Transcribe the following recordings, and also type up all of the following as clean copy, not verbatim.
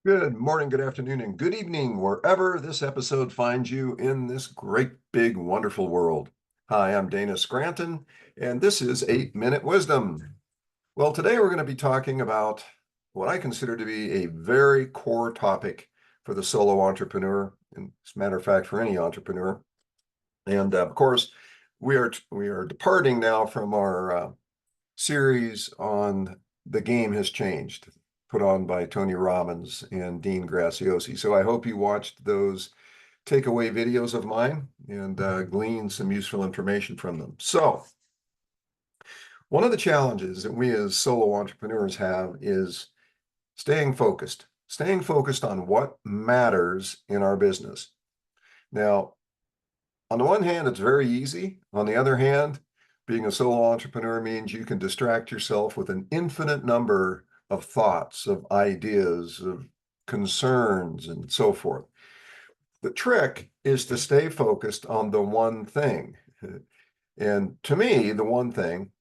Good morning, good afternoon, and good evening, wherever this episode finds you in this great, big, wonderful world. Hi, I'm Dana Scranton, and this is 8-Minute Wisdom. Well, today we're going to be talking about what I consider to be a very core topic for the solo entrepreneur, and as a matter of fact, for any entrepreneur. And of course, we are departing now from our series on The Game Has Changed, put on by Tony Robbins and Dean Graziosi. So I hope you watched those takeaway videos of mine and gleaned some useful information from them. So one of the challenges that we as solo entrepreneurs have is staying focused on what matters in our business. Now, on the one hand, it's very easy. On the other hand, being a solo entrepreneur means you can distract yourself with an infinite number of thoughts, of ideas, of concerns, and so forth. The trick is to stay focused on the one thing. And to me, the one thing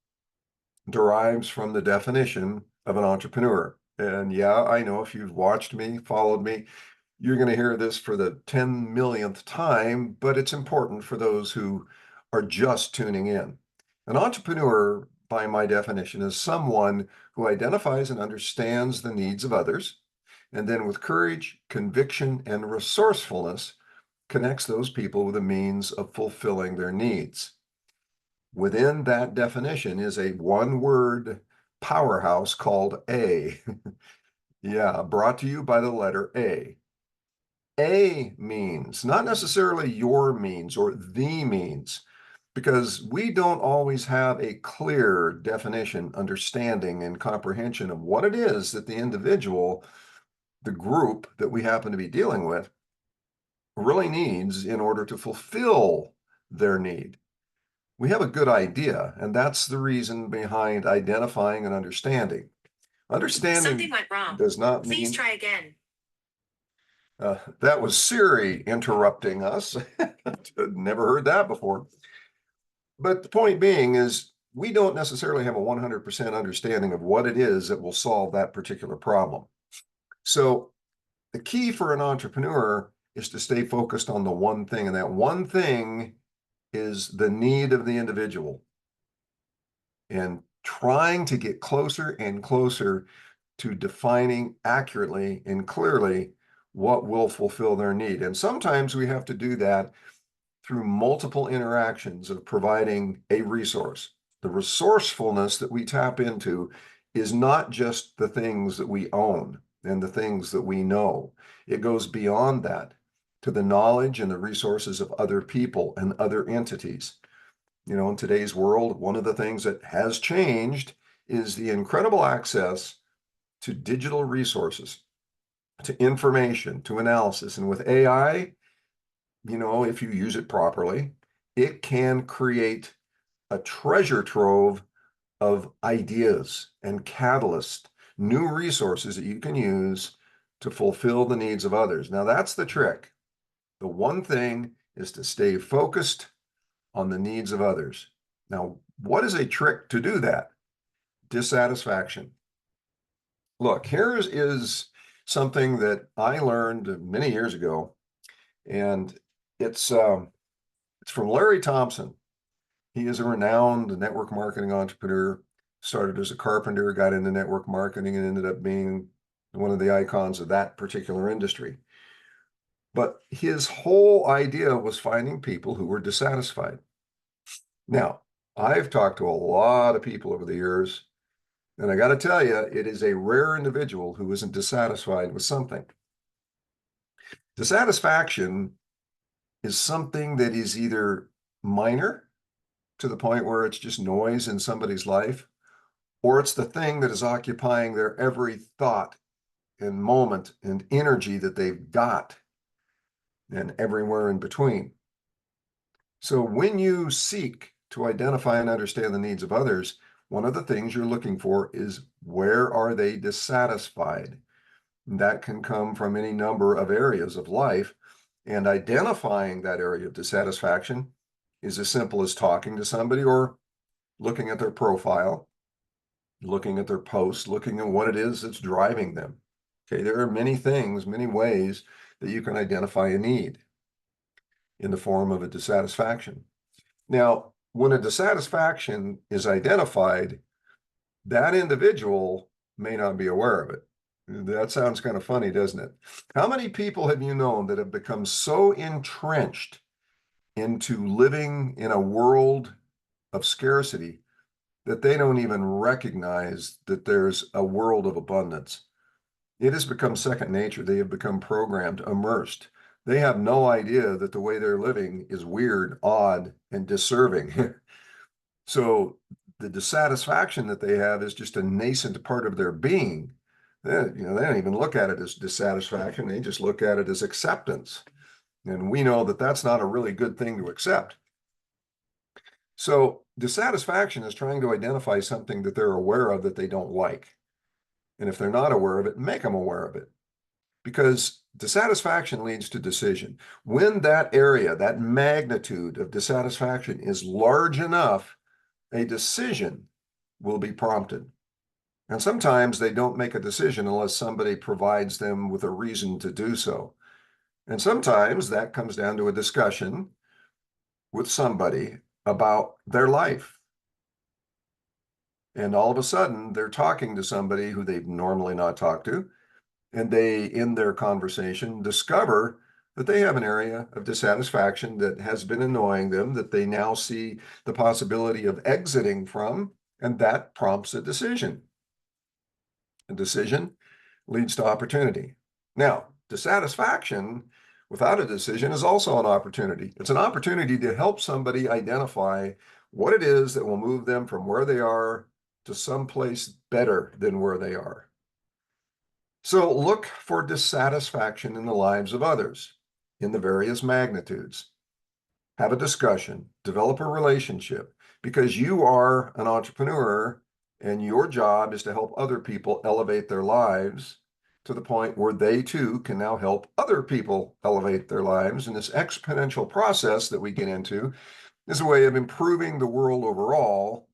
derives from the definition of an entrepreneur. And yeah, I know if you've watched me, followed me, you're going to hear this for the 10 millionth time, but it's important for those who are just tuning in. An entrepreneur, by my definition, is someone who identifies and understands the needs of others, and then with courage, conviction, and resourcefulness, connects those people with a means of fulfilling their needs. Within that definition is a one-word powerhouse called A. Yeah, brought to you by the letter A. A means, not necessarily your means or the means, because we don't always have a clear definition, understanding, and comprehension of what it is that the individual, the group that we happen to be dealing with, really needs in order to fulfill their need. We have a good idea, and that's the reason behind identifying and understanding. Understanding Something went wrong. does not Please mean try again. that was Siri interrupting us. Never heard that before. But the point being is we don't necessarily have a 100% understanding of what it is that will solve that particular problem. So the key for an entrepreneur is to stay focused on the one thing, and that one thing is the need of the individual, and trying to get closer and closer to defining accurately and clearly what will fulfill their need. And sometimes we have to do that through multiple interactions of providing a resource. The resourcefulness that we tap into is not just the things that we own and the things that we know. It goes beyond that to the knowledge and the resources of other people and other entities. You know, in today's world, one of the things that has changed is the incredible access to digital resources, to information, to analysis. And with AI, you know, if you use it properly, it can create a treasure trove of ideas and catalysts, new resources that you can use to fulfill the needs of others. Now, that's the trick. The one thing is to stay focused on the needs of others. Now, what is a trick to do that? Dissatisfaction. Look, here is something that I learned many years ago, and it's from Larry Thompson. He is a renowned network marketing entrepreneur, started as a carpenter, got into network marketing, and ended up being one of the icons of that particular industry. But his whole idea was finding people who were dissatisfied. Now, I've talked to a lot of people over the years, and I got to tell you, it is a rare individual who isn't dissatisfied with something. Dissatisfaction is something that is either minor to the point where it's just noise in somebody's life, or it's the thing that is occupying their every thought and moment and energy that they've got, and everywhere in between. So when you seek to identify and understand the needs of others, one of the things you're looking for is where are they dissatisfied? And that can come from any number of areas of life, and identifying that area of dissatisfaction is as simple as talking to somebody or looking at their profile, looking at their posts, looking at what it is that's driving them. Okay, there are many things, many ways that you can identify a need in the form of a dissatisfaction. Now, when a dissatisfaction is identified, that individual may not be aware of it. That sounds kind of funny, doesn't it? How many people have you known that have become so entrenched into living in a world of scarcity that they don't even recognize that there's a world of abundance? It has become second nature. They have become programmed, immersed. They have no idea that the way they're living is weird, odd, and disserving. So the dissatisfaction that they have is just a nascent part of their being. They don't even look at it as dissatisfaction. They just look at it as acceptance. And we know that that's not a really good thing to accept. So dissatisfaction is trying to identify something that they're aware of that they don't like. And if they're not aware of it, make them aware of it. Because dissatisfaction leads to decision. When that area, that magnitude of dissatisfaction is large enough, a decision will be prompted. And sometimes they don't make a decision unless somebody provides them with a reason to do so. And sometimes that comes down to a discussion with somebody about their life. And all of a sudden, they're talking to somebody who they've normally not talked to. And they, in their conversation, discover that they have an area of dissatisfaction that has been annoying them, that they now see the possibility of exiting from, and that prompts a decision. A decision leads to opportunity. Now, dissatisfaction without a decision is also an opportunity. It's an opportunity to help somebody identify what it is that will move them from where they are to someplace better than where they are. So look for dissatisfaction in the lives of others in the various magnitudes. Have a discussion, develop a relationship, because you are an entrepreneur and your job is to help other people elevate their lives to the point where they too can now help other people elevate their lives. And this exponential process that we get into is a way of improving the world overall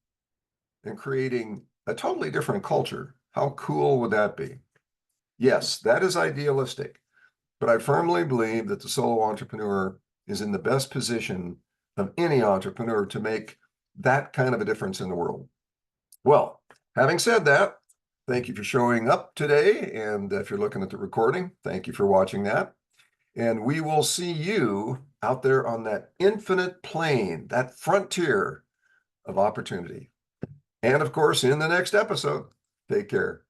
and creating a totally different culture. How cool would that be? Yes, that is idealistic, but I firmly believe that the solo entrepreneur is in the best position of any entrepreneur to make that kind of a difference in the world. Well, having said that, thank you for showing up today. And if you're looking at the recording, thank you for watching that. And we will see you out there on that infinite plane, that frontier of opportunity. And of course, in the next episode, take care.